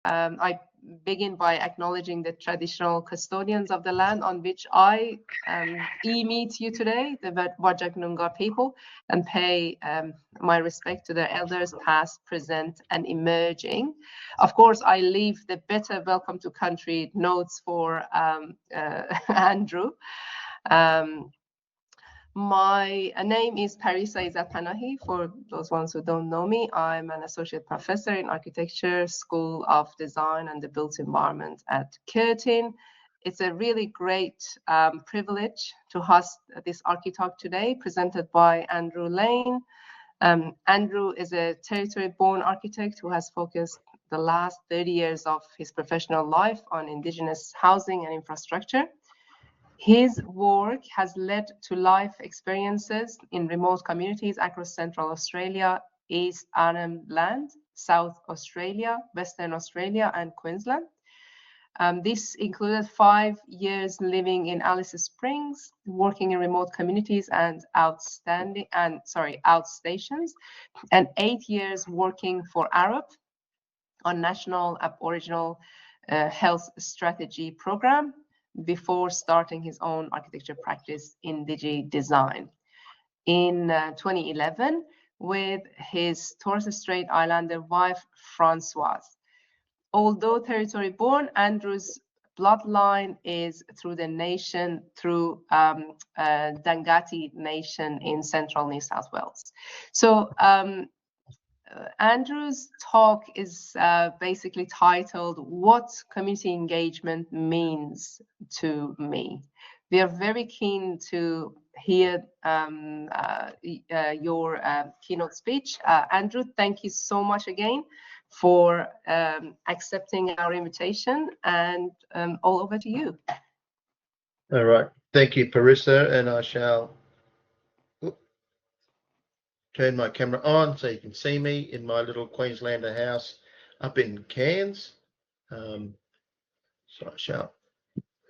I begin by acknowledging the traditional custodians of the land on which I meet you today, the Whadjuk Noongar people, and pay my respect to their elders past, present, and emerging. Of course, I leave the better welcome to country notes for Andrew. My name is Parisa Izzat-Panahi. For those ones who don't know me, I'm an associate professor in architecture, School of Design and the Built Environment at Curtin. It's a really great privilege to host this ArchiTalk today, presented by Andrew Lane. Andrew is a territory-born architect who has focused the last 30 years of his professional life on Indigenous housing and infrastructure. His work has led to life experiences in remote communities across Central Australia, East Arnhem Land, South Australia, Western Australia, and Queensland. This included 5 years living in Alice Springs, working in remote communities and outstations, and 8 years working for Arup on National Aboriginal Health Strategy program, before starting his own architecture practice, Indij Design, in 2011 with his Torres Strait Islander wife, Francoise. Although territory-born, Andrew's bloodline is through Dhanggati Nation in Central New South Wales. So Andrew's talk is basically titled, "What Community Engagement Means to Me." We are very keen to hear your keynote speech. Andrew, thank you so much again for accepting our invitation, and all over to you. All right. Thank you, Parisa, and I shall turn my camera on so you can see me in my little Queenslander house up in Cairns. So I shall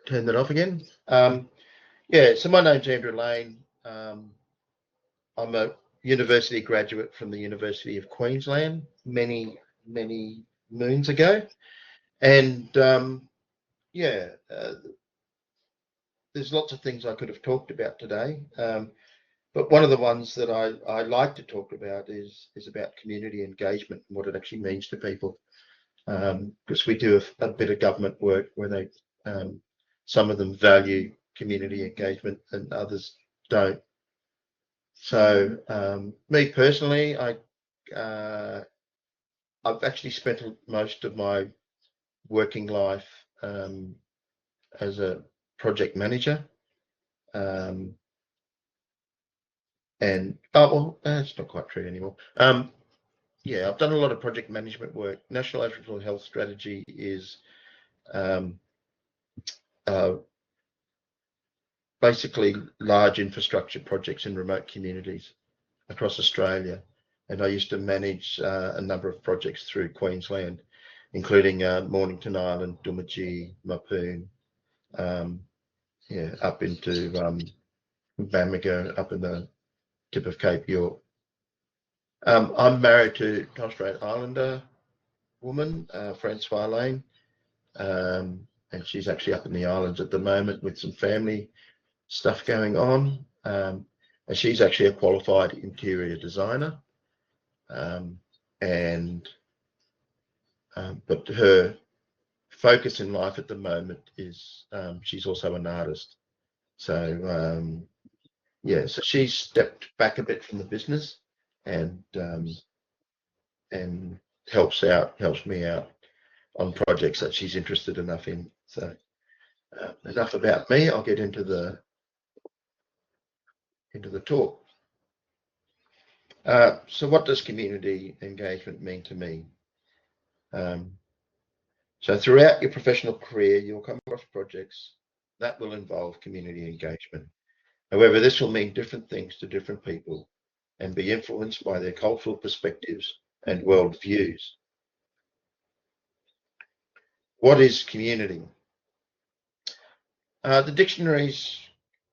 turn that off again. Yeah, so my name's Andrew Lane. I'm a university graduate from the University of Queensland many moons ago. And yeah, there's lots of things I could have talked about today. But one of the ones that I like to talk about is about community engagement and what it actually means to people. Because we do a bit of government work where they, some of them value community engagement and others don't. So me personally, I've actually spent most of my working life as a project manager. And it's not quite true anymore. Yeah, I've done a lot of project management work. National Aboriginal Health Strategy is basically large infrastructure projects in remote communities across Australia. And I used to manage a number of projects through Queensland, including Mornington Island, Dhanggati, Mapoon, yeah, up into Bamaga, up in the tip of Cape York. I'm married to Torres Strait Islander woman, Francoise, and she's actually up in the islands at the moment with some family stuff going on. And she's actually a qualified interior designer. But her focus in life at the moment is she's also an artist. So yeah, so she's stepped back a bit from the business and helps me out on projects that she's interested enough in. So enough about me. I'll get into the talk. So what does community engagement mean to me? So throughout your professional career, you'll come across projects that will involve community engagement. However, this will mean different things to different people and be influenced by their cultural perspectives and world views. What is community? The dictionaries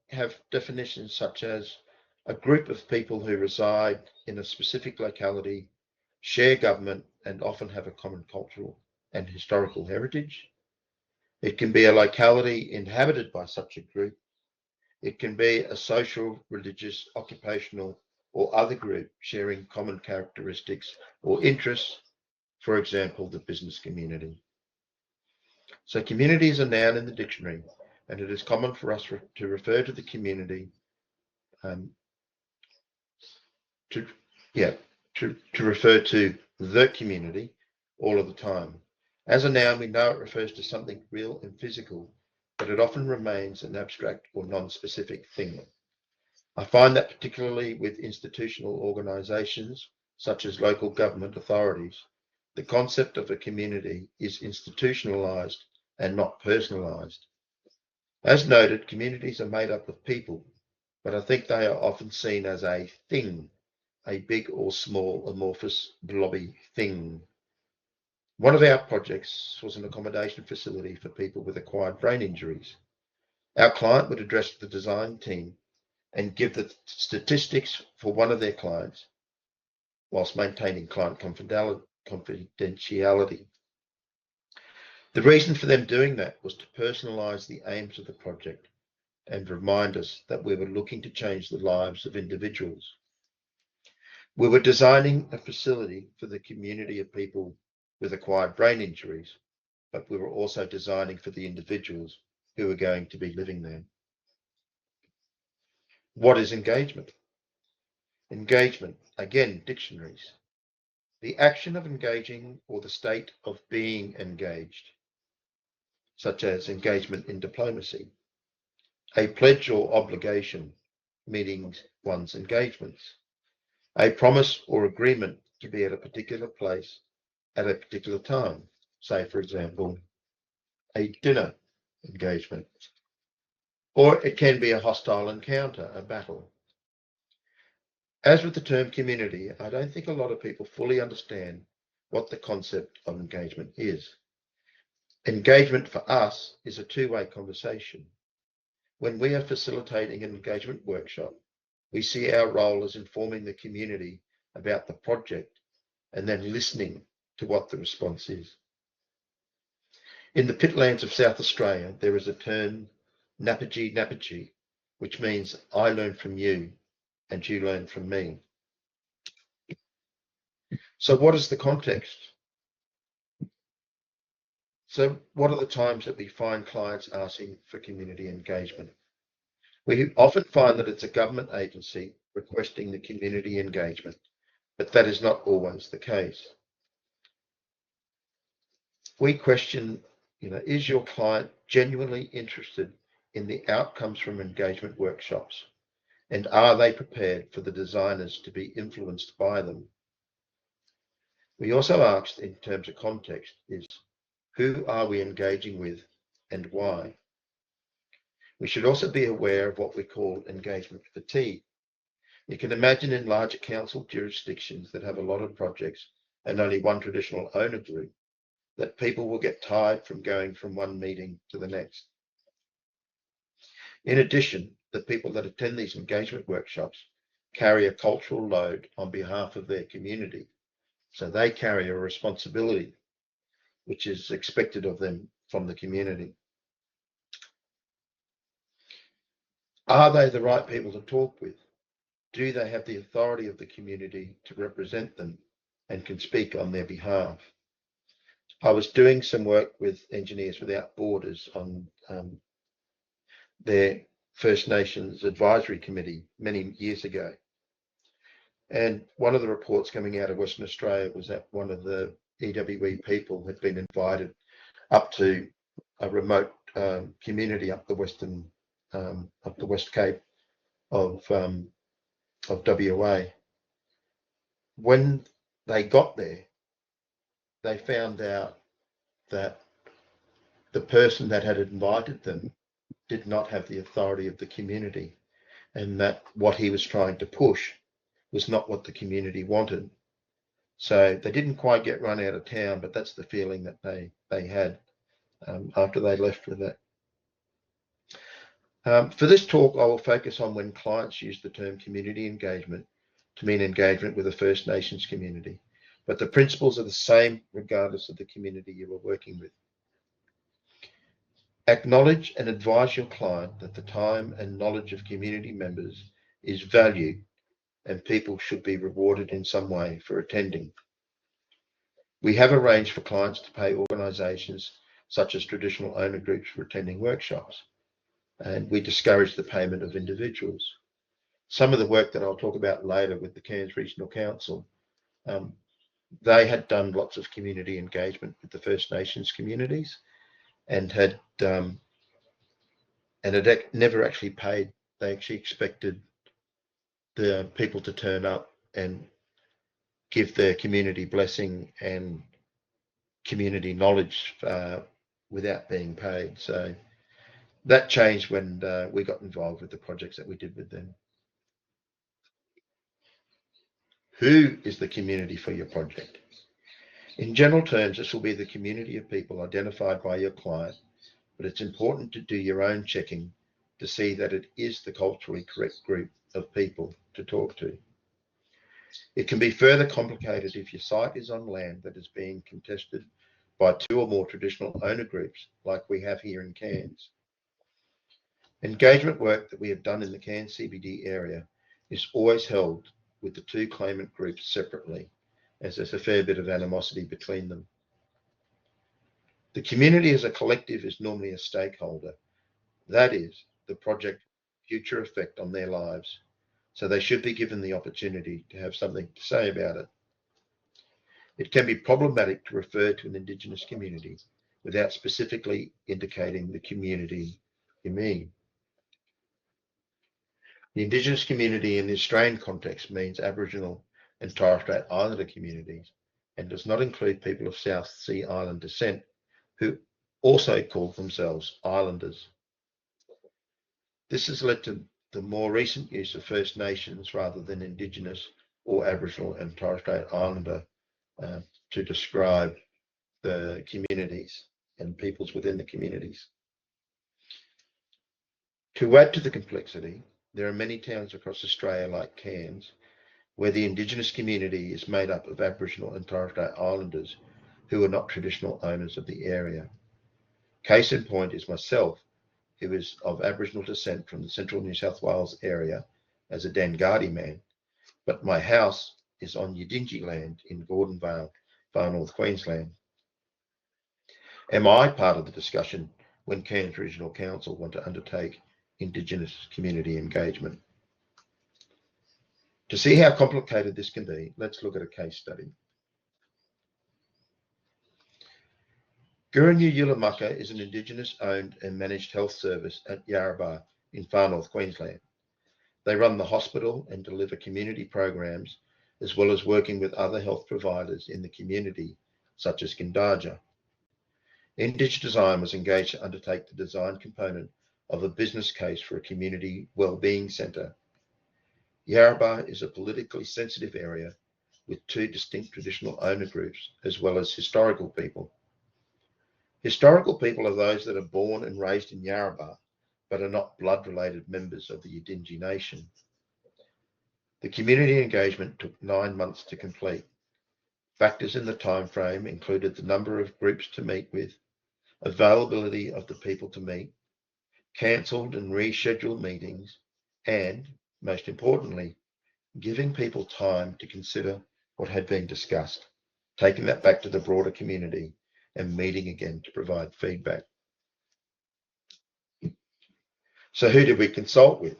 have definitions such as a group of people who reside in a specific locality, share government, and often have a common cultural and historical heritage. It can be a locality inhabited by such a group. It can be a social, religious, occupational, or other group sharing common characteristics or interests, for example, the business community. So community is a noun in the dictionary, and it is common for us to refer to the community to refer to the community all of the time. As a noun, we know it refers to something real and physical, but it often remains an abstract or non-specific thing. I find that particularly with institutional organisations, such as local government authorities, the concept of a community is institutionalised and not personalised. As noted, communities are made up of people, but I think they are often seen as a thing, a big or small amorphous blobby thing. One of our projects was an accommodation facility for people with acquired brain injuries. Our client would address the design team and give the statistics for one of their clients whilst maintaining client confidentiality. The reason for them doing that was to personalise the aims of the project and remind us that we were looking to change the lives of individuals. We were designing a facility for the community of people with acquired brain injuries, but we were also designing for the individuals who were going to be living there. What is engagement? Engagement, again, dictionaries. The action of engaging or the state of being engaged, such as engagement in diplomacy. A pledge or obligation, meaning one's engagements. A promise or agreement to be at a particular place at a particular time. Say, for example, a dinner engagement. Or it can be a hostile encounter, a battle. As with the term community, I don't think a lot of people fully understand what the concept of engagement is. Engagement for us is a two-way conversation. When we are facilitating an engagement workshop, we see our role as informing the community about the project and then listening to what the response is. In the pitlands of South Australia, there is a term, Napiji Napiji, which means I learn from you and you learn from me. So what is the context? So what are the times that we find clients asking for community engagement? We often find that it's a government agency requesting the community engagement, but that is not always the case. We question, is your client genuinely interested in the outcomes from engagement workshops? And are they prepared for the designers to be influenced by them? We also asked, in terms of context, is who are we engaging with and why? We should also be aware of what we call engagement fatigue. You can imagine in larger council jurisdictions that have a lot of projects and only one traditional owner group, that people will get tired from going from one meeting to the next. In addition, the people that attend these engagement workshops carry a cultural load on behalf of their community. So they carry a responsibility which is expected of them from the community. Are they the right people to talk with? Do they have the authority of the community to represent them and can speak on their behalf? I was doing some work with Engineers Without Borders on their First Nations Advisory Committee many years ago. And one of the reports coming out of Western Australia was that one of the EWE people had been invited up to a remote community up the West Cape of WA. When they got there, they found out that the person that had invited them did not have the authority of the community, and that what he was trying to push was not what the community wanted. So they didn't quite get run out of town, but that's the feeling that they had after they left with that. For this talk, I will focus on when clients use the term community engagement to mean engagement with a First Nations community. but the principles are the same regardless of the community you are working with. Acknowledge and advise your client that the time and knowledge of community members is valued and people should be rewarded in some way for attending. We have arranged for clients to pay organisations such as traditional owner groups for attending workshops, and we discourage the payment of individuals. Some of the work that I'll talk about later with the Cairns Regional Council, they had done lots of community engagement with the First Nations communities and had never actually paid. They actually expected the people to turn up and give their community blessing and community knowledge without being paid. So that changed when we got involved with the projects that we did with them. Who is the community for your project? In general terms, this will be the community of people identified by your client, but it's important to do your own checking to see that it is the culturally correct group of people to talk to. It can be further complicated if your site is on land that is being contested by 2 or more traditional owner groups, like we have here in Cairns. Engagement work that we have done in the Cairns CBD area is always held with the 2 claimant groups separately, as there's a fair bit of animosity between them. The community as a collective is normally a stakeholder. That is, the project's future effect on their lives. So they should be given the opportunity to have something to say about it. It can be problematic to refer to an Indigenous community without specifically indicating the community you mean. The Indigenous community in the Australian context means Aboriginal and Torres Strait Islander communities and does not include people of South Sea Island descent who also call themselves Islanders. This has led to the more recent use of First Nations rather than Indigenous or Aboriginal and Torres Strait Islander to describe the communities and peoples within the communities. To add to the complexity, there are many towns across Australia like Cairns where the Indigenous community is made up of Aboriginal and Torres Strait Islanders who are not traditional owners of the area. Case in point is myself, who is of Aboriginal descent from the Central New South Wales area as a Dhanggati man, but my house is on Indij land in Gordon Vale, Far North Queensland. Am I part of the discussion when Cairns Regional Council want to undertake Indigenous community engagement? To see how complicated this can be, let's look at a case study. Gurunyu Yulamukka is an Indigenous owned and managed health service at Yarrabah in Far North Queensland. They run the hospital and deliver community programs, as well as working with other health providers in the community, such as Gindaja. Indij Design was engaged to undertake the design component of a business case for a community wellbeing centre. Yarrabah is a politically sensitive area with 2 distinct traditional owner groups, as well as historical people. Historical people are those that are born and raised in Yarrabah, but are not blood-related members of the Indij nation. The community engagement took 9 months to complete. Factors in the time frame included the number of groups to meet with, availability of the people to meet, cancelled and rescheduled meetings, and, most importantly, giving people time to consider what had been discussed, taking that back to the broader community and meeting again to provide feedback. So who did we consult with?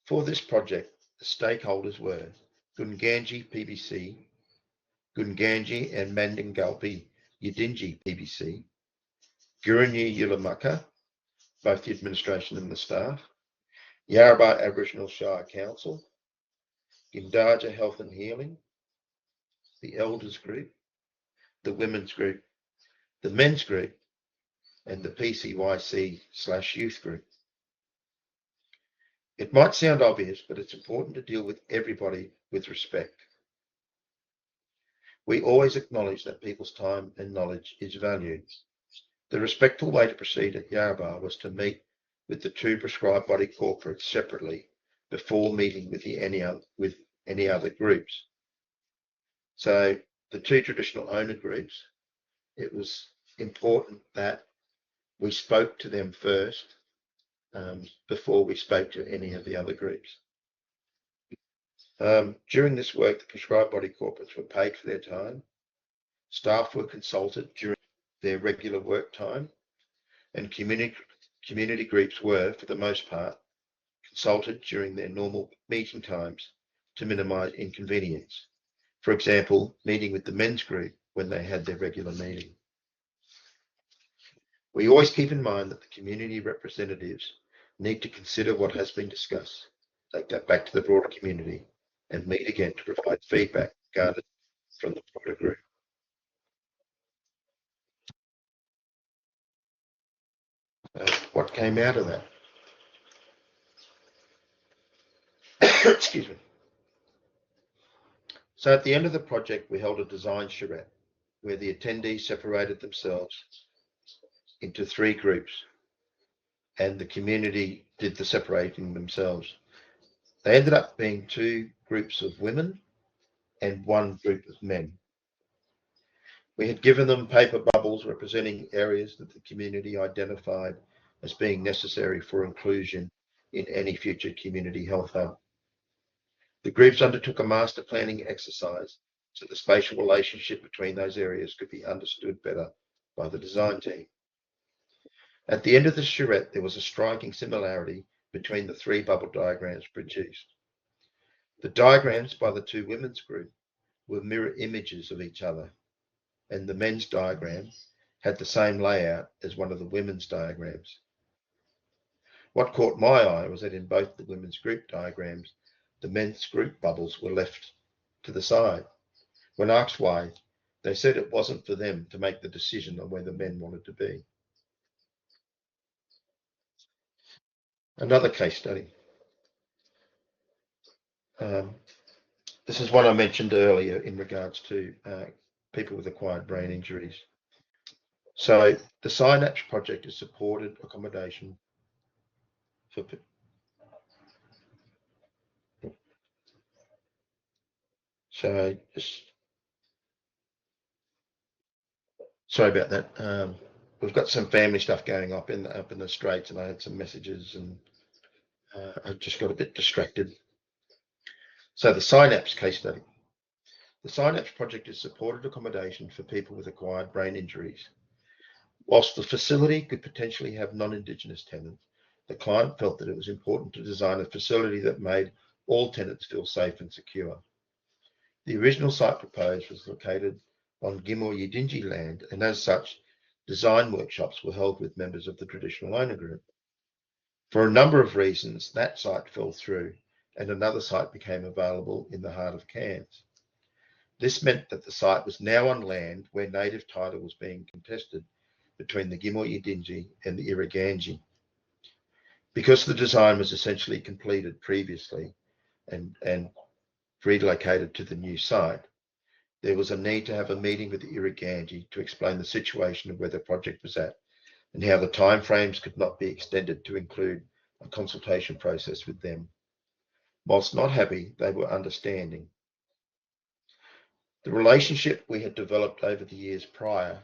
For this project, the stakeholders were Dhanggati PBC, Dhanggati and Mandingalpi Yidinji PBC, Gurunyu Yulamukka, both the administration and the staff, Yarrabah Aboriginal Shire Council, Gindaja Health and Healing, the Elders Group, the Women's Group, the Men's Group, and the PCYC/Youth Group. It might sound obvious, but it's important to deal with everybody with respect. We always acknowledge that people's time and knowledge is valued. The respectful way to proceed at Yarrabah was to meet with the 2 prescribed body corporates separately before meeting with any other groups. So the two traditional owner groups, it was important that we spoke to them first before we spoke to any of the other groups. During this work, the prescribed body corporates were paid for their time. Staff were consulted during their regular work time, and community groups were, for the most part, consulted during their normal meeting times to minimise inconvenience. For example, meeting with the men's group when they had their regular meeting. We always keep in mind that the community representatives need to consider what has been discussed, take that back to the broader community, and meet again to provide feedback gathered from the broader group. What came out of that? Excuse me. So at the end of the project, we held a design charrette where the attendees separated themselves into 3 groups, and the community did the separating themselves. They ended up being 2 groups of women and 1 group of men. We had given them paper bubbles representing areas that the community identified as being necessary for inclusion in any future community health hub. The groups undertook a master planning exercise so the spatial relationship between those areas could be understood better by the design team. At the end of the charrette, there was a striking similarity between the 3 bubble diagrams produced. The diagrams by the 2 women's group were mirror images of each other, and the men's diagram had the same layout as one of the women's diagrams. What caught my eye was that in both the women's group diagrams, the men's group bubbles were left to the side. When asked why, they said it wasn't for them to make the decision on where the men wanted to be. Another case study. This is what I mentioned earlier in regards to people with acquired brain injuries. So the Synapse project has supported accommodation for sorry about that. We've got some family stuff going up in the Straits, and I had some messages, and I just got a bit distracted. So the Synapse case study. The Synapse project has supported accommodation for people with acquired brain injuries. Whilst the facility could potentially have non-Indigenous tenants, the client felt that it was important to design a facility that made all tenants feel safe and secure. The original site proposed was located on Gimor-Yidinji land, and as such, design workshops were held with members of the traditional owner group. For a number of reasons, that site fell through, and another site became available in the heart of Cairns. This meant that the site was now on land where native title was being contested between the Gimor-Yidinji and the Irriganji. Because the design was essentially completed previously and relocated to the new site, there was a need to have a meeting with the Irriganji to explain the situation of where the project was at and how the timeframes could not be extended to include a consultation process with them. Whilst not happy, they were understanding. The relationship we had developed over the years prior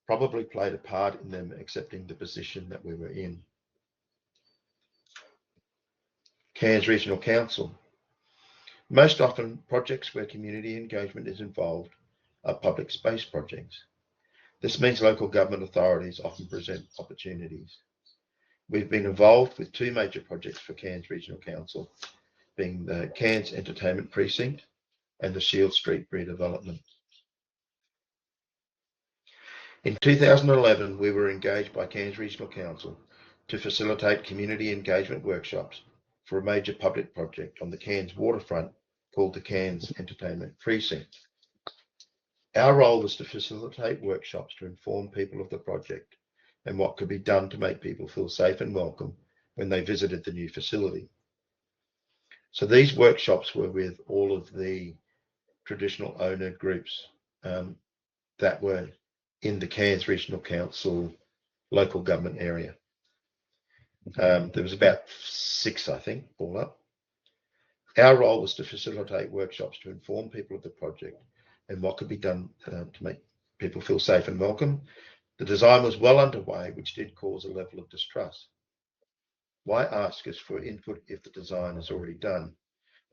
probably played a part in them accepting the position that we were in. Cairns Regional Council. Most often, projects where community engagement is involved are public space projects. This means local government authorities often present opportunities. We've been involved with 2 major projects for Cairns Regional Council, being the Cairns Entertainment Precinct and the Shield Street redevelopment. In 2011, we were engaged by Cairns Regional Council to facilitate community engagement workshops for a major public project on the Cairns waterfront called the Cairns Entertainment Precinct. Our role was to facilitate workshops to inform people of the project and what could be done to make people feel safe and welcome when they visited the new facility. So these workshops were with all of the traditional owner groups that were in the Cairns Regional Council local government area. There was about 6, I think, all up. Our role was to facilitate workshops to inform people of the project, and what could be done to make people feel safe and welcome. The design was well underway, which did cause a level of distrust. Why ask us for input if the design is already done?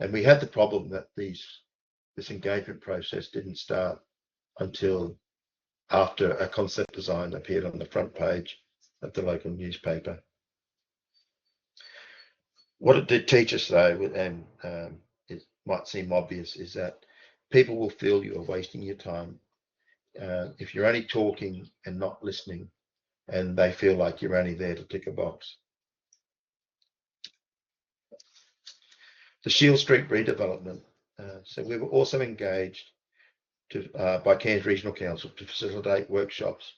And we had the problem that this engagement process didn't start until after a concept design appeared on the front page of the local newspaper. What it did teach us, though, and it might seem obvious, is that people will feel you are wasting your time if you're only talking and not listening, and they feel like you're only there to tick a box. The Shield Street redevelopment. So we were also engaged by Cairns Regional Council to facilitate workshops,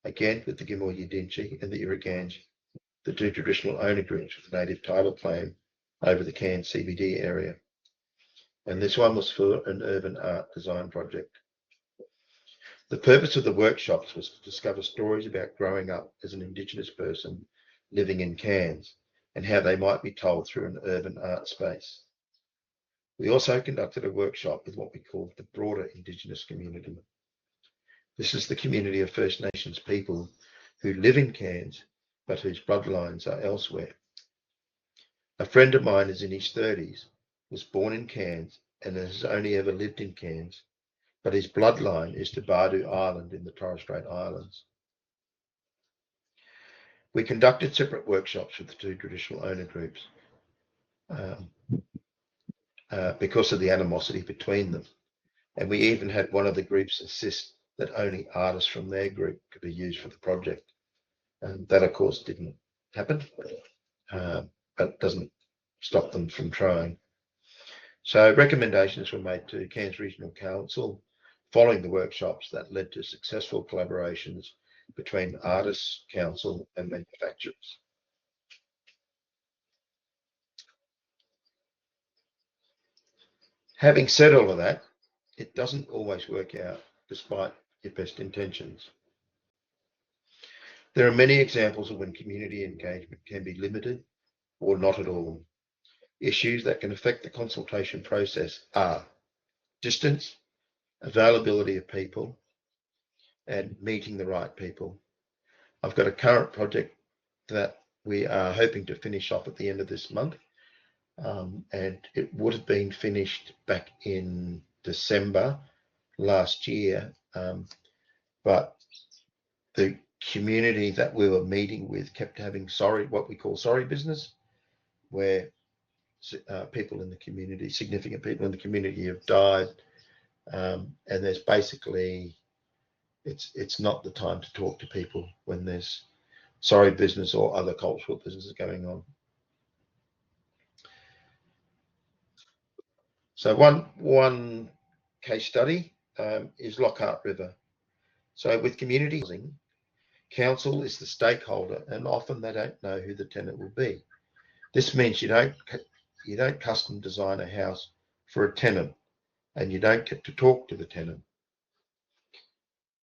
again with the Gimor Yidinchi and the Irriganj, the two traditional owner groups with native title claim over the Cairns CBD area. And this one was for an urban art design project. The purpose of the workshops was to discover stories about growing up as an Indigenous person living in Cairns and how they might be told through an urban art space. We also conducted a workshop with what we called the broader Indigenous community. This is the community of First Nations people who live in Cairns but whose bloodlines are elsewhere. A friend of mine is in his 30s, was born in Cairns and has only ever lived in Cairns, but his bloodline is to Bardu Island in the Torres Strait Islands. We conducted separate workshops with the two traditional owner groups because of the animosity between them. And we even had one of the groups insist that only artists from their group could be used for the project. And that, of course, didn't happen, but doesn't stop them from trying. So recommendations were made to Cairns Regional Council following the workshops that led to successful collaborations between artists, council and manufacturers. Having said all of that, it doesn't always work out despite your best intentions. There are many examples of when community engagement can be limited or not at all. Issues that can affect the consultation process are distance, availability of people, and meeting the right people. I've got a current project that we are hoping to finish off at the end of this month, and it would have been finished back in December last year, but the community that we were meeting with kept having what we call sorry business, where people in the community, significant people in the community have died, and there's basically, it's not the time to talk to people when there's sorry business or other cultural businesses going on. So one case study is Lockhart River. So with community housing, council is the stakeholder, and often they don't know who the tenant will be. This means you don't custom design a house for a tenant, and you don't get to talk to the tenant.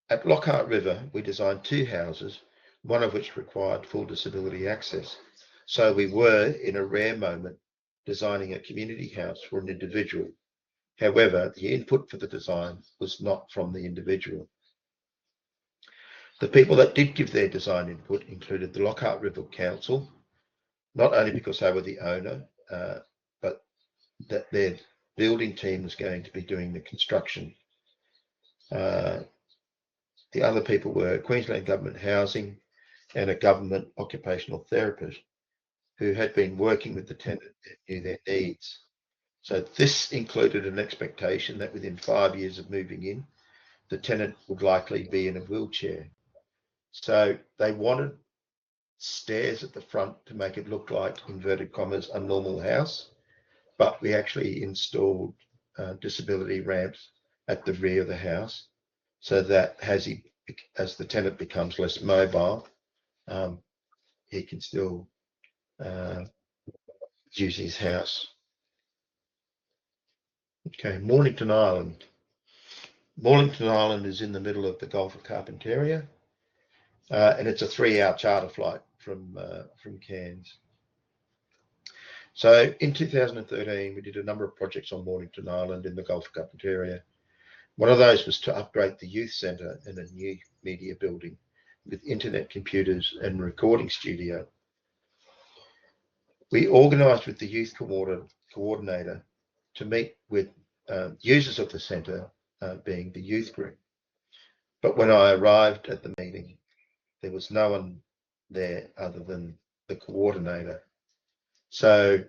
At Lockhart River, we designed two houses, one of which required full disability access. So we were, in a rare moment, designing a community house for an individual. However, the input for the design was not from the individual. The people that did give their design input included the Lockhart River Council, not only because they were the owner, but that their building team was going to be doing the construction. The other people were Queensland Government Housing and a government occupational therapist who had been working with the tenant and knew their needs. So this included an expectation that within 5 years of moving in, the tenant would likely be in a wheelchair. So they wanted stairs at the front to make it look like, inverted commas, a normal house, but we actually installed disability ramps at the rear of the house, so that as the tenant becomes less mobile, he can still use his house. Okay, Mornington Island. Mornington Island is in the middle of the Gulf of Carpentaria, and it's a 3-hour charter flight from Cairns. So in 2013, we did a number of projects on Mornington Island in the Gulf of Carpentaria. One of those was to upgrade the youth centre and a new media building with internet computers and recording studio. We organised with the youth coordinator to meet with users of the centre, being the youth group. But when I arrived at the meeting, there was no one there other than the coordinator. So,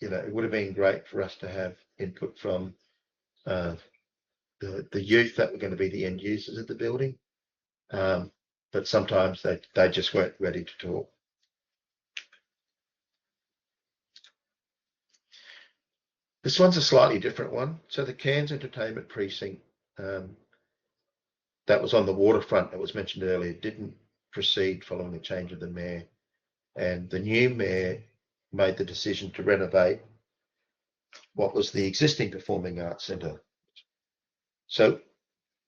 it would have been great for us to have input from the youth that were going to be the end users of the building. But sometimes they just weren't ready to talk. This one's a slightly different one. So the Cairns Entertainment Precinct that was on the waterfront that was mentioned earlier didn't proceed following the change of the mayor. And the new mayor made the decision to renovate what was the existing Performing Arts Centre. So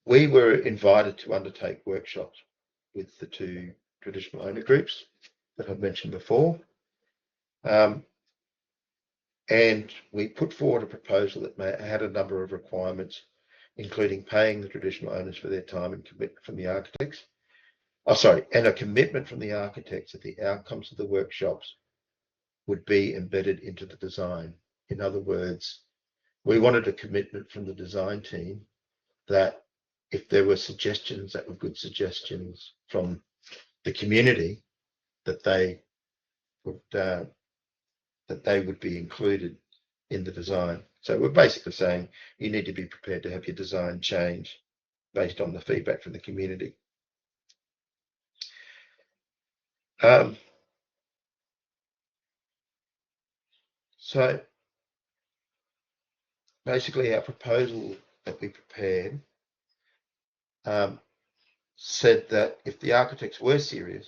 we were invited to undertake workshops with the two traditional owner groups that I've mentioned before. And we put forward a proposal that had a number of requirements, including paying the traditional owners for their time and commitment from the architects. And a commitment from the architects that the outcomes of the workshops would be embedded into the design. In other words, we wanted a commitment from the design team that if there were suggestions that were good suggestions from the community, that they would be included in the design. So we're basically saying you need to be prepared to have your design change based on the feedback from the community. So basically our proposal that we prepared said that if the architects were serious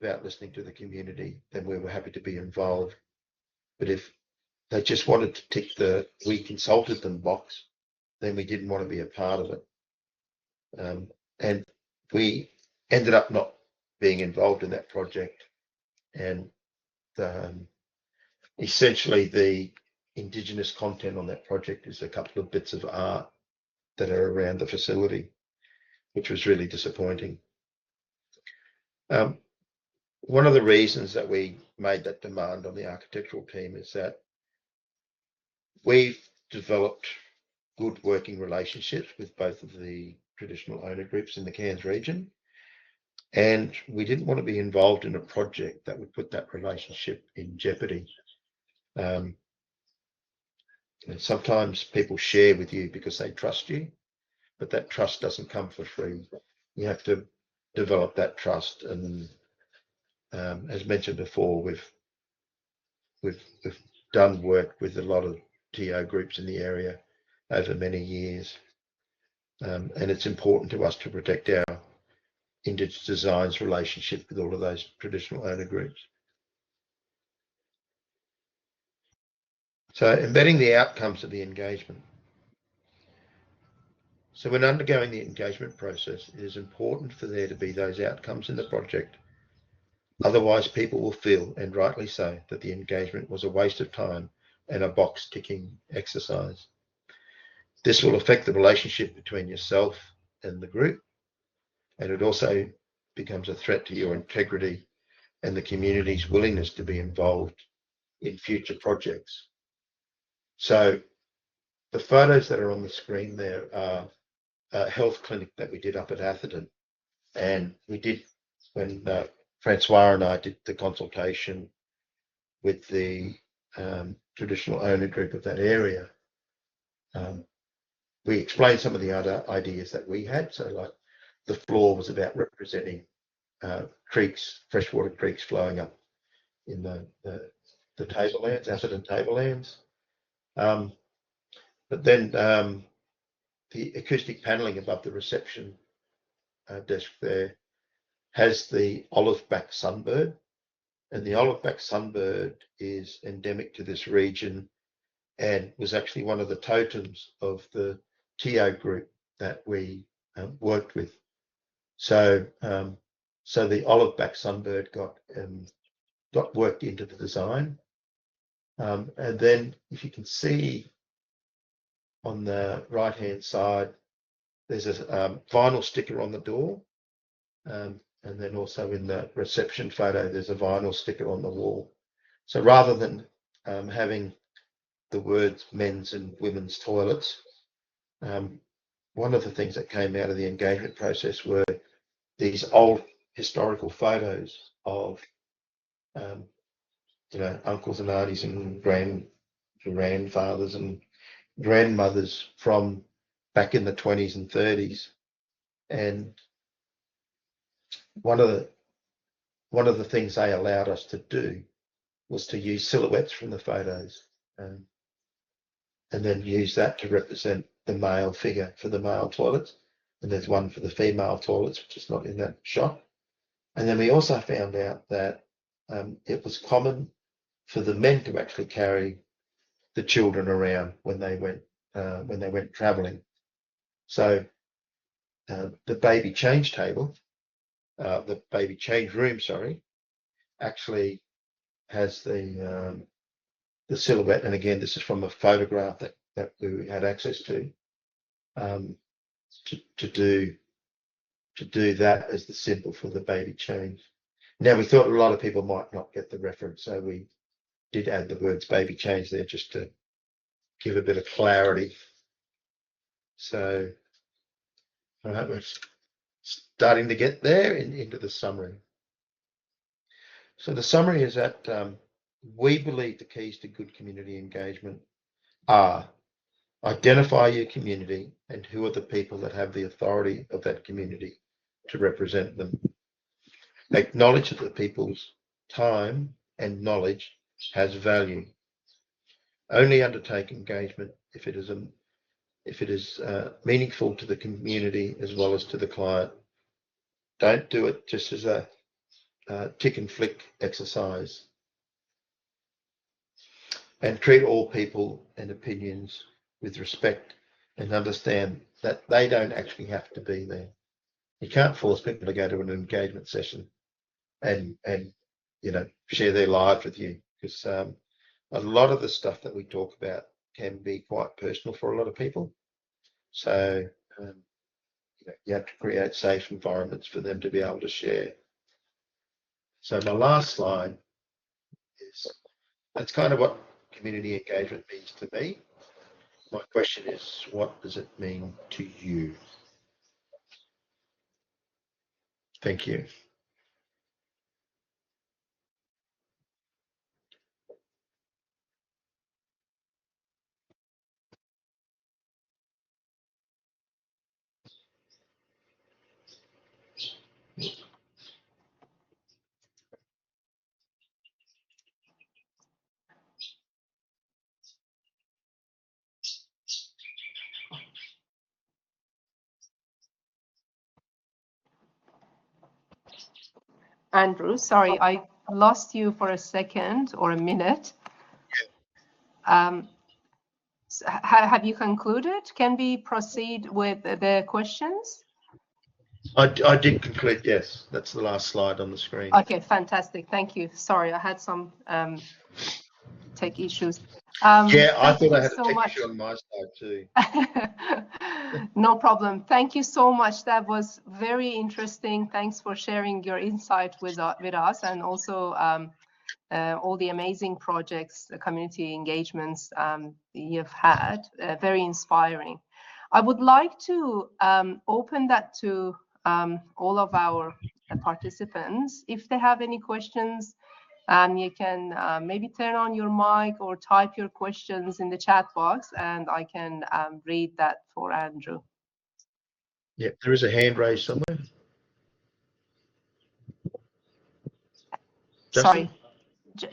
about listening to the community, then we were happy to be involved. But if they just wanted to tick the "we consulted them" box, then we didn't want to be a part of it. And we ended up not being involved in that project. And essentially the indigenous content on that project is a couple of bits of art that are around the facility, which was really disappointing. One of the reasons that we made that demand on the architectural team is that we've developed good working relationships with both of the traditional owner groups in the Cairns region, and we didn't want to be involved in a project that would put that relationship in jeopardy. And sometimes people share with you because they trust you, but that trust doesn't come for free. You have to develop that trust. And as mentioned before, we've done work with a lot of TO groups in the area over many years. And it's important to us to protect our Indij Design's relationship with all of those traditional owner groups. So embedding the outcomes of the engagement. So when undergoing the engagement process, it is important for there to be those outcomes in the project. Otherwise, people will feel, and rightly so, that the engagement was a waste of time and a box ticking exercise. This will affect the relationship between yourself and the group, and it also becomes a threat to your integrity and the community's willingness to be involved in future projects. So the photos that are on the screen there are a health clinic that we did up at Atherton, and we did when Francoise and I did the consultation with the traditional owner group of that area. We explained some of the other ideas that we had. So like the floor was about representing creeks, freshwater creeks flowing up in the tablelands, Atherton tablelands. But then the acoustic paneling above the reception desk there has the olive-back sunbird, and the olive-back sunbird is endemic to this region and was actually one of the totems of the TO group that we worked with. So so the olive-back sunbird got worked into the design. And then if you can see on the right-hand side, there's a vinyl sticker on the door. And then also in the reception photo, there's a vinyl sticker on the wall. So rather than having the words men's and women's toilets, one of the things that came out of the engagement process were these old historical photos of, uncles and aunties and grandfathers and grandmothers from back in the 20s and 30s. And one of the things they allowed us to do was to use silhouettes from the photos, and then use that to represent the male figure for the male toilets. And there's one for the female toilets, which is not in that shot. And then we also found out that it was common for the men to actually carry the children around when they went travelling. So the baby change table, the baby change room, sorry, actually has the silhouette. And again, this is from a photograph that we had access to do that as the symbol for the baby change. Now, we thought a lot of people might not get the reference, so we did add the words baby change there just to give a bit of clarity. So, all right, we're starting to get there into the summary. So the summary is that we believe the keys to good community engagement are: identify your community and who are the people that have the authority of that community to represent them. Acknowledge that the people's time and knowledge has value. Only undertake engagement if it is meaningful to the community as well as to the client. Don't do it just as a tick and flick exercise. And treat all people and opinions with respect, and understand that they don't actually have to be there. You can't force people to go to an engagement session and share their lives with you, because a lot of the stuff that we talk about can be quite personal for a lot of people. So you have to create safe environments for them to be able to share. So my last slide is, that's kind of what community engagement means to me. My question is, what does it mean to you? Thank you. Andrew, sorry, I lost you for a second or a minute. Have you concluded? Can we proceed with the questions? I did conclude, yes. That's the last slide on the screen. Okay, fantastic. Thank you. Sorry, I had some tech issues. Yeah, I thought I had a tech issue on my side too. No problem. Thank you so much. That was very interesting. Thanks for sharing your insight with us, and also all the amazing projects, the community engagements you've had. Very inspiring. I would like to open that to all of our participants. If they have any questions, you can maybe turn on your mic or type your questions in the chat box, and I can read that for Andrew. Yeah, there is a hand raised somewhere. Justin? Sorry,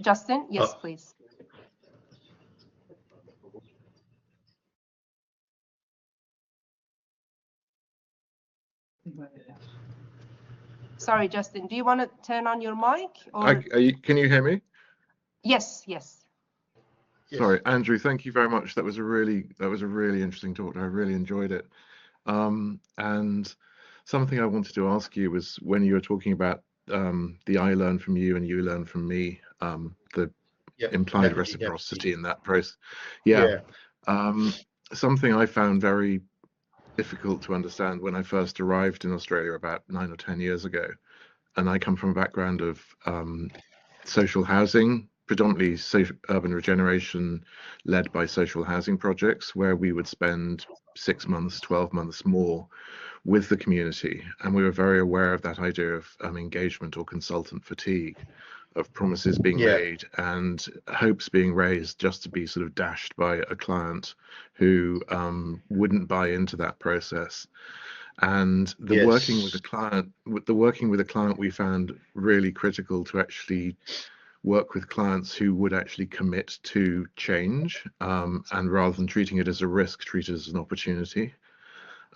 Justin? Yes, please. Sorry, Justin, do you want to turn on your mic? Or... Can you hear me? Yes, yes. Sorry, Andrew, thank you very much. That was a really interesting talk. I really enjoyed it. And something I wanted to ask you was, when you were talking about the I learn from you and you learn from me, the implied reciprocity in that process. Yeah. something I found very difficult to understand when I first arrived in Australia about 9 or 10 years ago. And I come from a background of social housing, predominantly urban regeneration led by social housing projects, where we would spend 6 months, 12 months more with the community. And we were very aware of that idea of engagement or consultant fatigue, of promises being made and hopes being raised just to be sort of dashed by a client who wouldn't buy into that process. And the working with a client, we found really critical to actually work with clients who would actually commit to change, and rather than treating it as a risk, treat it as an opportunity.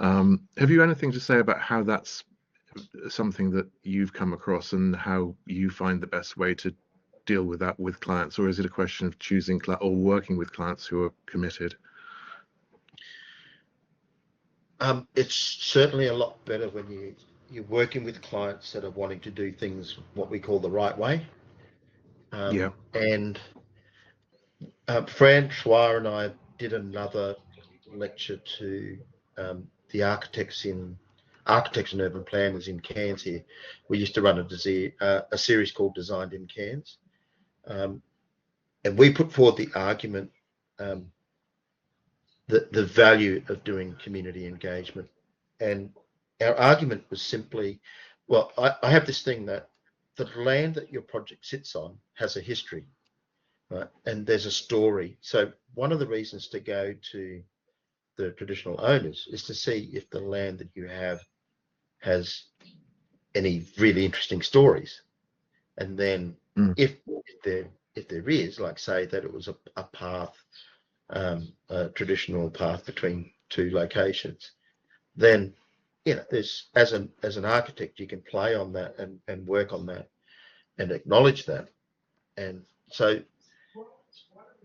Have you anything to say about how that's something that you've come across and how you find the best way to deal with that with clients, or is it a question of choosing or working with clients who are committed? It's certainly a lot better when you're working with clients that are wanting to do things what we call the right way. And Francoise and I did another lecture to the architects and urban planners in Cairns here. We used to run a series called Designed in Cairns. And we put forward the argument the value of doing community engagement. And our argument was simply, well, I have this thing that the land that your project sits on has a history, right? And there's a story. So one of the reasons to go to the traditional owners is to see if the land that you have has any really interesting stories. And then if there is, like say that it was a path, a traditional path between two locations, then there's as an architect you can play on that and work on that and acknowledge that. And so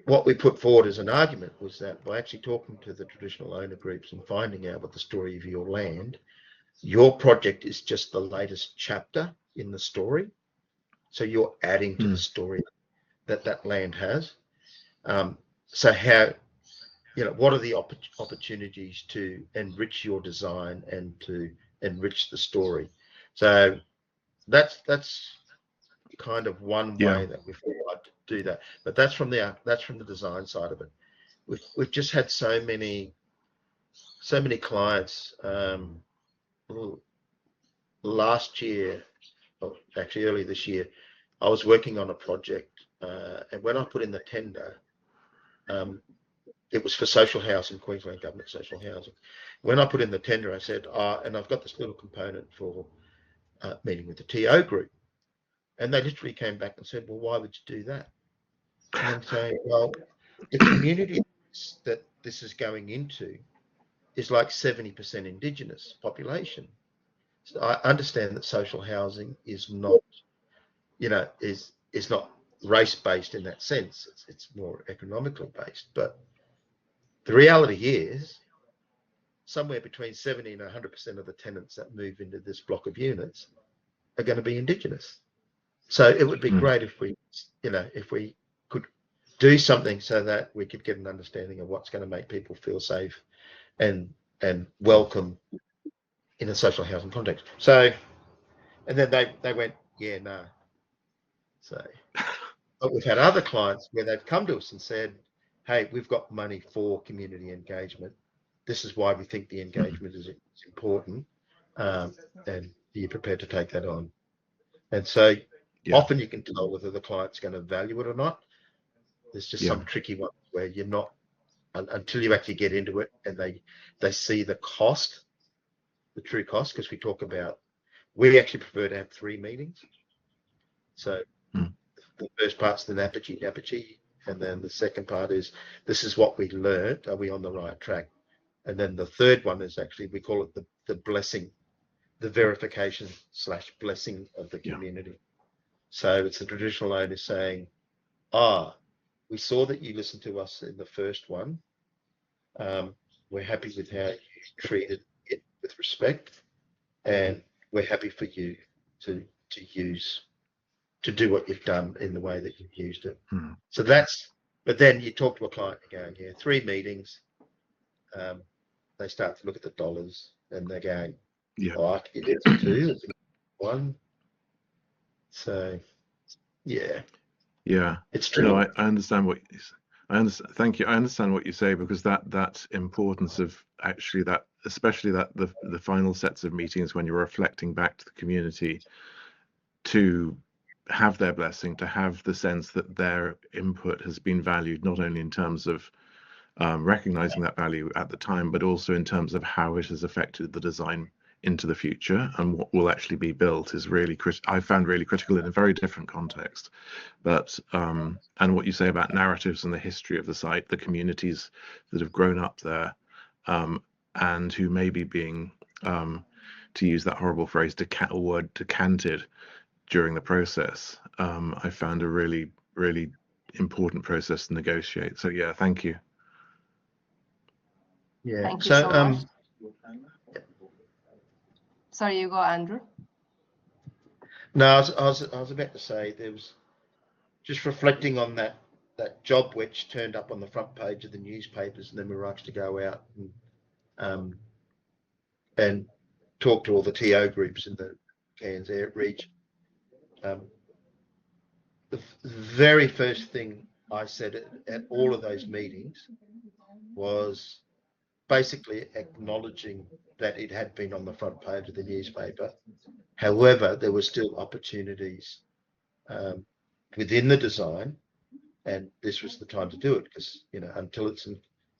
what we put forward as an argument was that by actually talking to the traditional owner groups and finding out what the story of your land, your project is just the latest chapter in the story. So you're adding to the story that land has. So how, what are the opportunities to enrich your design and to enrich the story? So that's kind of one way that we've tried to do that. But that's from the design side of it. We've just had so many clients. Last year, or actually early this year, I was working on a project, and when I put in the tender, it was for social housing, Queensland Government social housing. When I put in the tender, I said, and I've got this little component for meeting with the TO group. And they literally came back and said, well, why would you do that? And I'm saying, well, the community that this is going into is like 70% Indigenous population. So I understand that social housing is not, is not race-based in that sense. It's more economically based. But the reality is somewhere between 70 and 100% of the tenants that move into this block of units are going to be Indigenous. So it would be great if we, if we could do something so that we could get an understanding of what's going to make people feel safe and welcome in a social housing context. So, and then they went, yeah, no. So, but we've had other clients where they've come to us and said, hey, we've got money for community engagement. This is why we think the engagement is important, and are you prepared to take that on? And so often you can tell whether the client's going to value it or not. There's just some tricky ones where you're not, until you actually get into it and they see the cost, the true cost, because we talk about, we actually prefer to have 3 meetings. So the first part's the nappity, and then the second part is, this is what we learned, are we on the right track? And then the third one is actually, we call it the blessing, the verification / blessing of the community. So it's the traditional owner saying, we saw that you listened to us in the first one. We're happy with how you treated it with respect, and we're happy for you to do what you've done in the way that you've used it. So but then you talk to a client and go, 3 meetings, they start to look at the dollars and they're going, Yeah. oh, I can get it two, it's one. So, yeah. Yeah. It's true. No, I understand what you say. I understand. Thank you. I understand what you say, because that importance of actually that, especially that the final sets of meetings when you're reflecting back to the community, to have their blessing, to have the sense that their input has been valued, not only in terms of recognizing that value at the time, but also in terms of how it has affected the design into the future and what will actually be built, is really I found really critical in a very different context. But and what you say about narratives and the history of the site, the communities that have grown up there, and who may be being, to use that horrible phrase, decanted during the process, I found a really, really important process to negotiate. So yeah, thank you. Yeah. Thank you so much. Sorry, you go, Andrew. No, I was about to say, there was just reflecting on that job which turned up on the front page of the newspapers, and then we were asked to go out and talk to all the TO groups in the Cairns region. The very first thing I said at all of those meetings was basically acknowledging that it had been on the front page of the newspaper. However, there were still opportunities within the design, and this was the time to do it, because until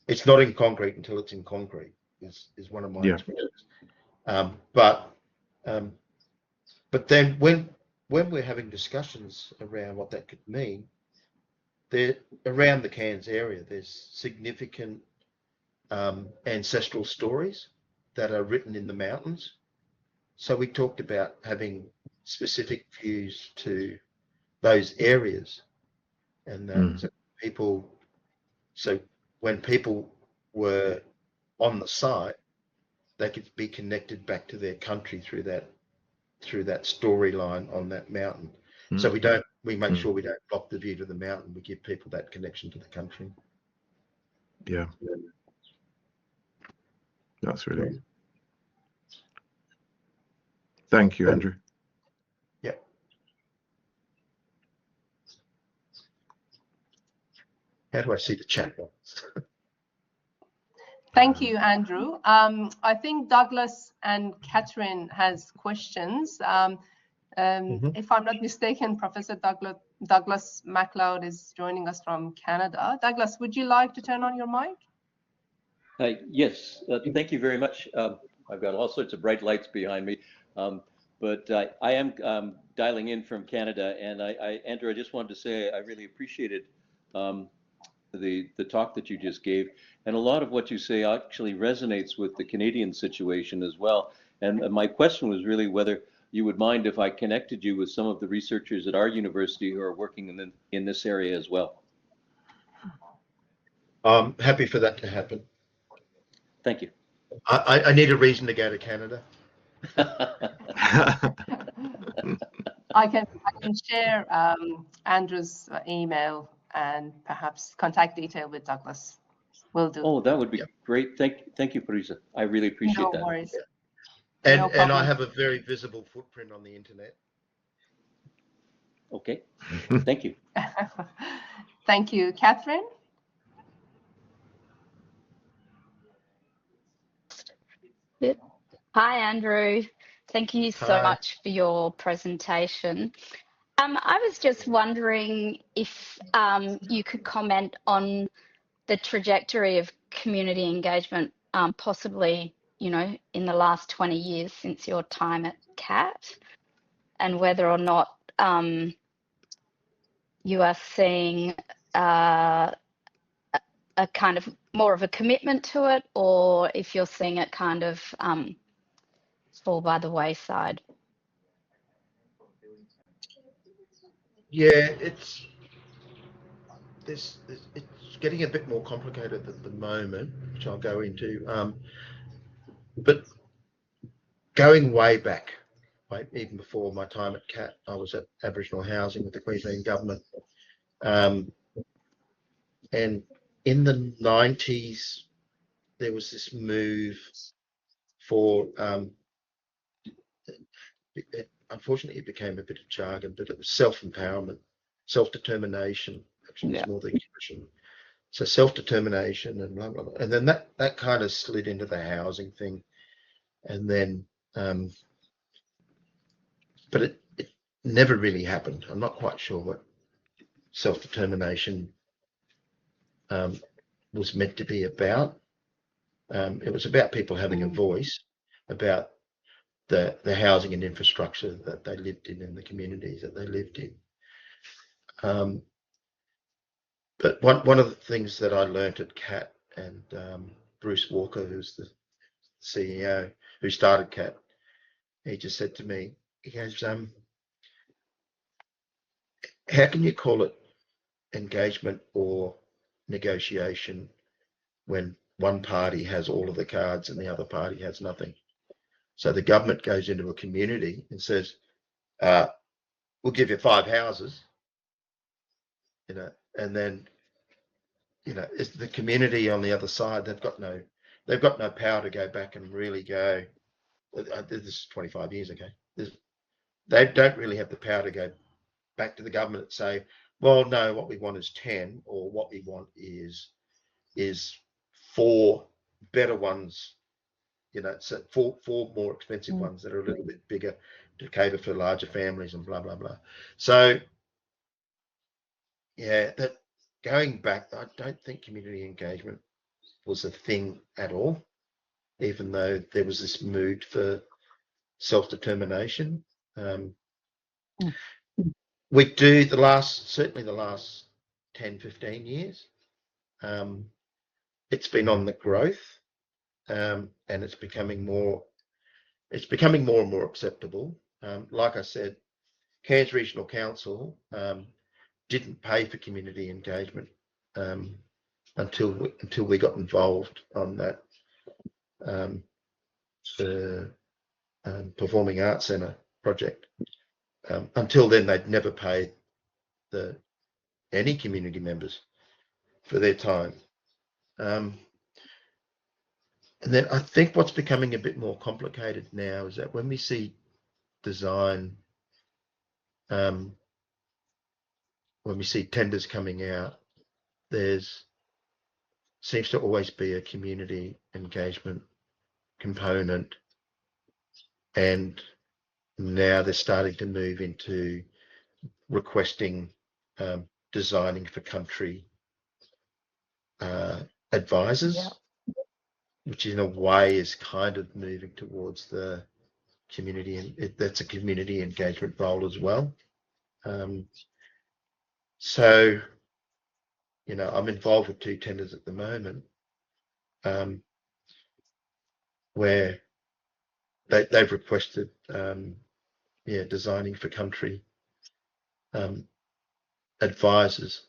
it's not in concrete until it's in concrete is one of my expressions. But then when we're having discussions around what that could mean, around the Cairns area, there's significant ancestral stories that are written in the mountains. So we talked about having specific views to those areas, and so when people were on the site, they could be connected back to their country through that storyline on that mountain. So we make sure we don't block the view to the mountain. We give people that connection to the country. Yeah. That's really. Thank you, Andrew. Yeah. How do I see the chat box? Thank you, Andrew. I think Douglas and Catherine has questions. If I'm not mistaken, Professor Douglas MacLeod is joining us from Canada. Douglas, would you like to turn on your mic? Yes, thank you very much. I've got all sorts of bright lights behind me, but I am dialing in from Canada, and Andrew, I just wanted to say I really appreciated the talk that you just gave, and a lot of what you say actually resonates with the Canadian situation as well. And my question was really whether you would mind if I connected you with some of the researchers at our university who are working in this area as well. I'm happy for that to happen. Thank you. I need a reason to go to Canada. I can share Andrew's email and perhaps contact detail with Douglas. Will do. Oh, that would be great. Thank you, Parisa. I really appreciate that. No worries. And I have a very visible footprint on the internet. Okay. Thank you. Thank you, Catherine. Hi, Andrew. Thank you so much for your presentation. I was just wondering if you could comment on the trajectory of community engagement, possibly, in the last 20 years since your time at CAT, and whether or not you are seeing a kind of more of a commitment to it, or if you're seeing it kind of fall by the wayside. Yeah, it's getting a bit more complicated at the moment, which I'll go into. But going way back, even before my time at CAT, I was at Aboriginal Housing with the Queensland government, and in the 90s, there was this move for, unfortunately it became a bit of jargon, but it was self-empowerment, self-determination, actually was more the expression. So self-determination and blah, blah, blah. And then that kind of slid into the housing thing. And then, but it never really happened. I'm not quite sure what self-determination was meant to be about. It was about people having a voice about the housing and infrastructure that they lived in and the communities that they lived in. But one of the things that I learnt at CAT, and Bruce Walker, who's the CEO who started CAT, he just said to me, he goes, how can you call it engagement or negotiation when one party has all of the cards and the other party has nothing? So the government goes into a community and says, we'll give you 5 houses, and then, it's the community on the other side. They've got no power to go back and really go. This is 25 years ago. They don't really have the power to go back to the government and say, well, no, what we want is 10, or what we want is 4 better ones, so 4 more expensive ones that are a little bit bigger to cater for larger families and blah, blah, blah. So, yeah, that going back, I don't think community engagement was a thing at all, even though there was this mood for self-determination. We do certainly the last 10, 15 years. It's been on the growth, and it's becoming more and more acceptable. Like I said, Cairns Regional Council didn't pay for community engagement until we got involved on that Performing Arts Centre project. Until then, they'd never paid any community members for their time. And then I think what's becoming a bit more complicated now is that when we see design, when we see tenders coming out, seems to always be a community engagement component, and now they're starting to move into requesting designing for country advisors, which in a way is kind of moving towards the community, and that's a community engagement role as well. So, I'm involved with 2 tenders at the moment, where they've requested, designing for country advisors,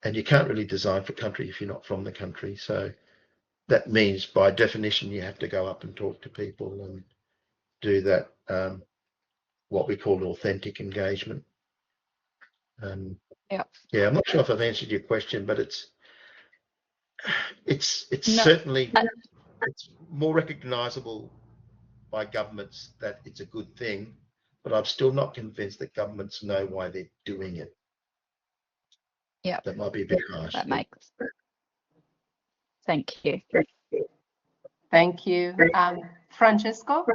and you can't really design for country if you're not from the country. So that means by definition you have to go up and talk to people and do that, what we call authentic engagement. I'm not sure if I've answered your question, but it's certainly it's more recognisable by governments that it's a good thing, but I'm still not convinced that governments know why they're doing it. Yeah, that might be a bit harsh. That makes. Thank you. Thank you, Francesco.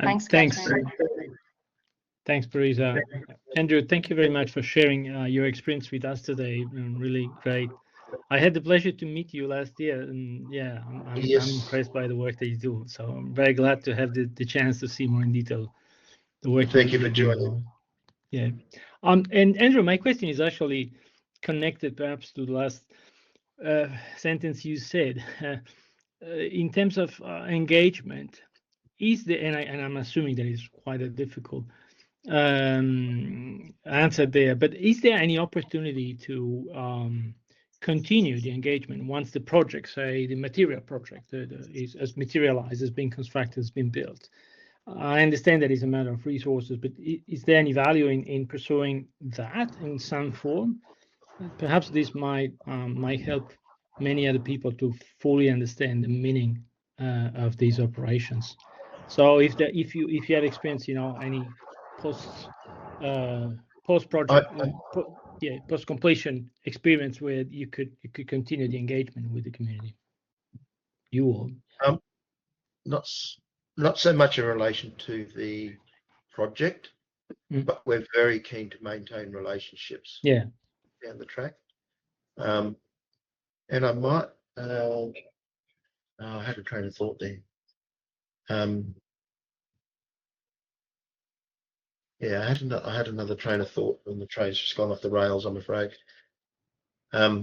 Thanks. Thanks, Parisa. Andrew, thank you very much for sharing your experience with us today. Really great. I had the pleasure to meet you last year, and I'm impressed by the work that you do. So I'm very glad to have the chance to see more in detail the work. Thank you for joining. Yeah. And Andrew, my question is actually connected perhaps to the last sentence you said. In terms of engagement, is there, and I'm assuming that is quite a difficult answer there, but is there any opportunity to continue the engagement once the project, say the material project is materialized, has been constructed, has been built? I understand that it's a matter of resources, but is there any value in pursuing that in some form? perhaps this might help many other people to fully understand the meaning of these operations. So if you have experienced, any post project, post completion experience where you could continue the engagement with the community. You all. Not so much in relation to the project, but we're very keen to maintain relationships. Yeah. Down the track. And I might. I had a train of thought there. Yeah, I had another train of thought, and the train's just gone off the rails, I'm afraid. Yeah,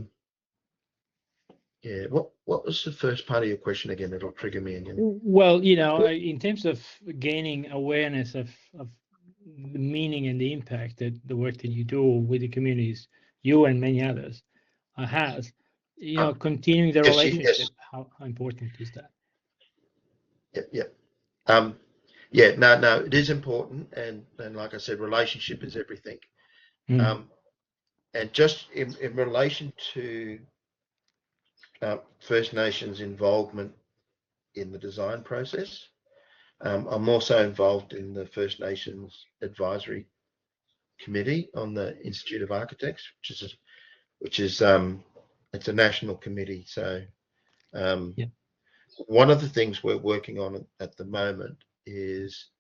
what was the first part of your question again? It'll trigger me again. Well, in terms of gaining awareness of the meaning and the impact that the work that you do with the communities, you and many others, has, continuing the relationship. Yes. How important is that? Yeah. No, it is important, and like I said, relationship is everything. And just in relation to First Nations involvement in the design process, I'm also involved in the First Nations Advisory Committee on the Institute of Architects, which is it's a national committee. So one of the things we're working on at the moment is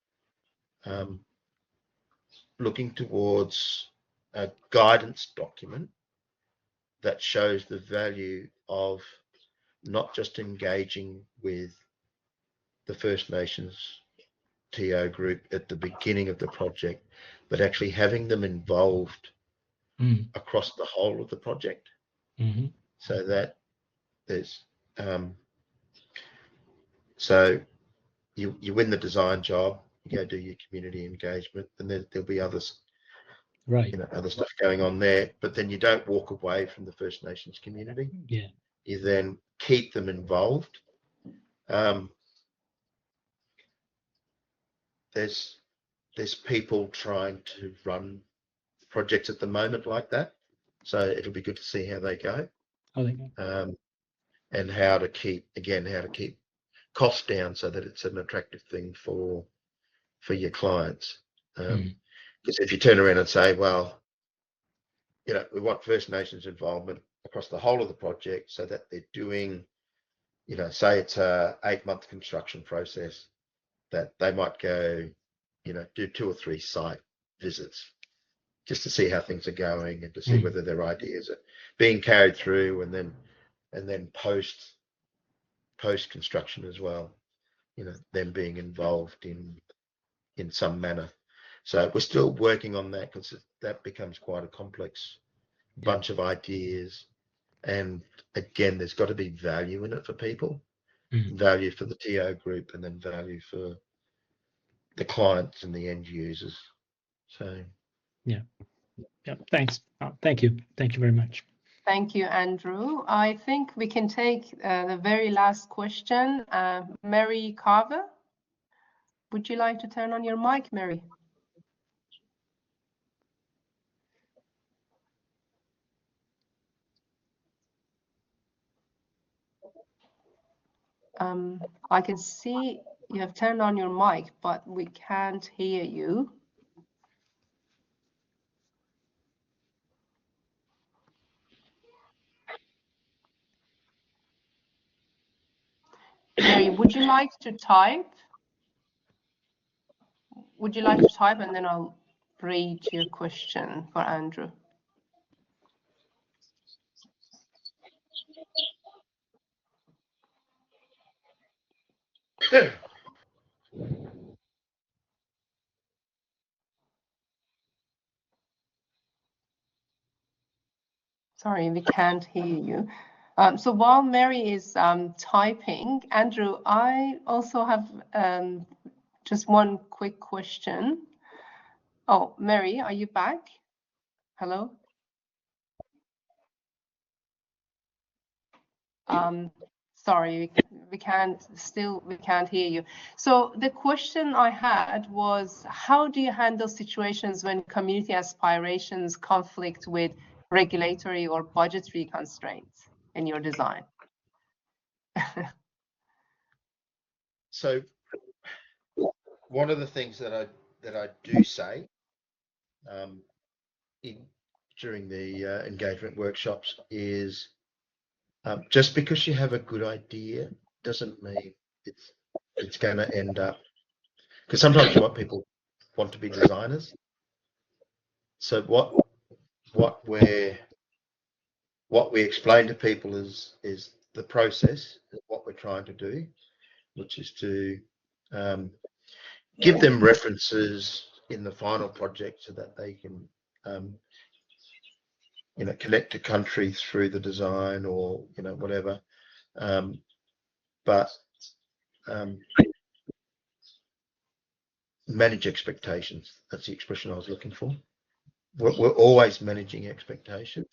looking towards a guidance document that shows the value of not just engaging with the First Nations TO group at the beginning of the project, but actually having them involved across the whole of the project, so that there's so you win the design job, you go do your community engagement, and there'll be others, right? Other stuff going on there, but then you don't walk away from the First Nations community. Yeah, you then keep them involved. There's people trying to run projects at the moment like that, so it'll be good to see how they go. And how to keep costs down so that it's an attractive thing for your clients. Because if you turn around and say, well, we want First Nations involvement across the whole of the project, so that they're doing, say it's a 8-month construction process, that they might go, do 2 or 3 site visits just to see how things are going and to see whether their ideas are being carried through, and then post construction as well, them being involved in some manner. So we're still working on that, because that becomes quite a complex bunch of ideas, and again, there's got to be value in it for people, value for the TO group, and then value for the clients and the end users. So yeah, thanks. Thank you very much. Thank you, Andrew. I think we can take the very last question. Mary Carver, would you like to turn on your mic, Mary? I can see you have turned on your mic, but we can't hear you. Mary, would you like to type? Would you like to type, and then I'll read your question for Andrew? Sorry, we can't hear you. So while Mary is typing, Andrew, I also have just one quick question. Oh, Mary, are you back? Hello? Sorry, we can't hear you. So the question I had was, how do you handle situations when community aspirations conflict with regulatory or budgetary constraints in your design? So one of the things that I do say during the engagement workshops is just because you have a good idea doesn't mean it's going to end up, because sometimes people want to be designers. So what we explain to people is the process of what we're trying to do, which is to give them references in the final project so that they can connect to country through the design or whatever, but manage expectations. That's the expression I was looking for. We're always managing expectations,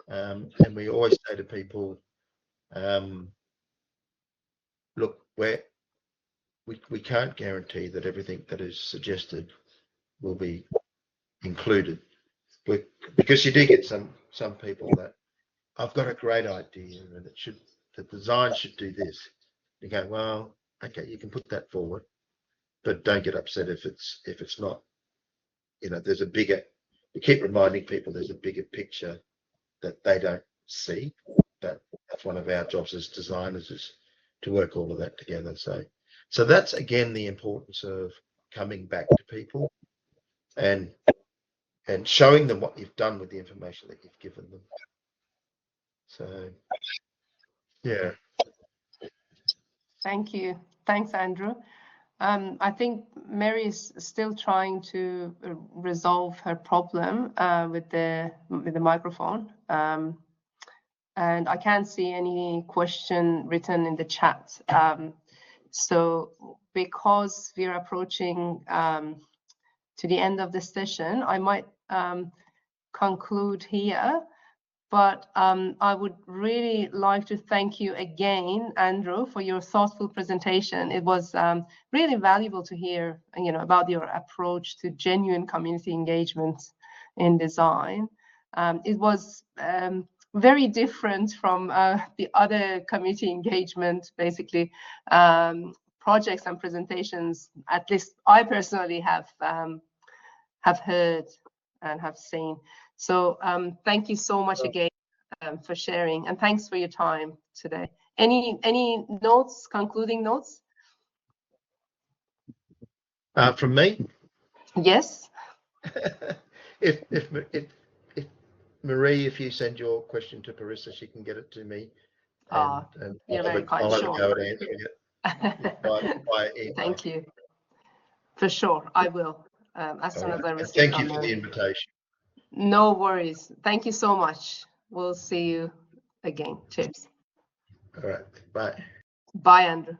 and we always say to people, look, we can't guarantee that everything that is suggested will be included, because you do get some people that, I've got a great idea and the design should do this. You go, well, okay, you can put that forward, but don't get upset if it's not. There's a bigger. We keep reminding people there's a bigger picture that they don't see. That's one of our jobs as designers, is to work all of that together. So that's again the importance of coming back to people and showing them what you've done with the information that you've given them. So yeah. Thank you. Thanks, Andrew. I think Mary is still trying to resolve her problem with the microphone, and I can't see any question written in the chat. So because we're approaching to the end of the session, I might conclude here. But I would really like to thank you again, Andrew, for your thoughtful presentation. It was really valuable to hear, about your approach to genuine community engagement in design. It was very different from the other community engagement, basically, projects and presentations, at least I personally have heard and have seen. So thank you so much again for sharing, and thanks for your time today. Any notes, concluding notes? From me? Yes. if Marie, if you send your question to Parissa, she can get it to me. And you're very kind. I'll have Sure. a go at answering it by email. Thank you. For sure, I will. As soon as I receive. Thank you for the invitation. No worries. Thank you so much. We'll see you again. Cheers. All right. Bye. Bye, Andrew.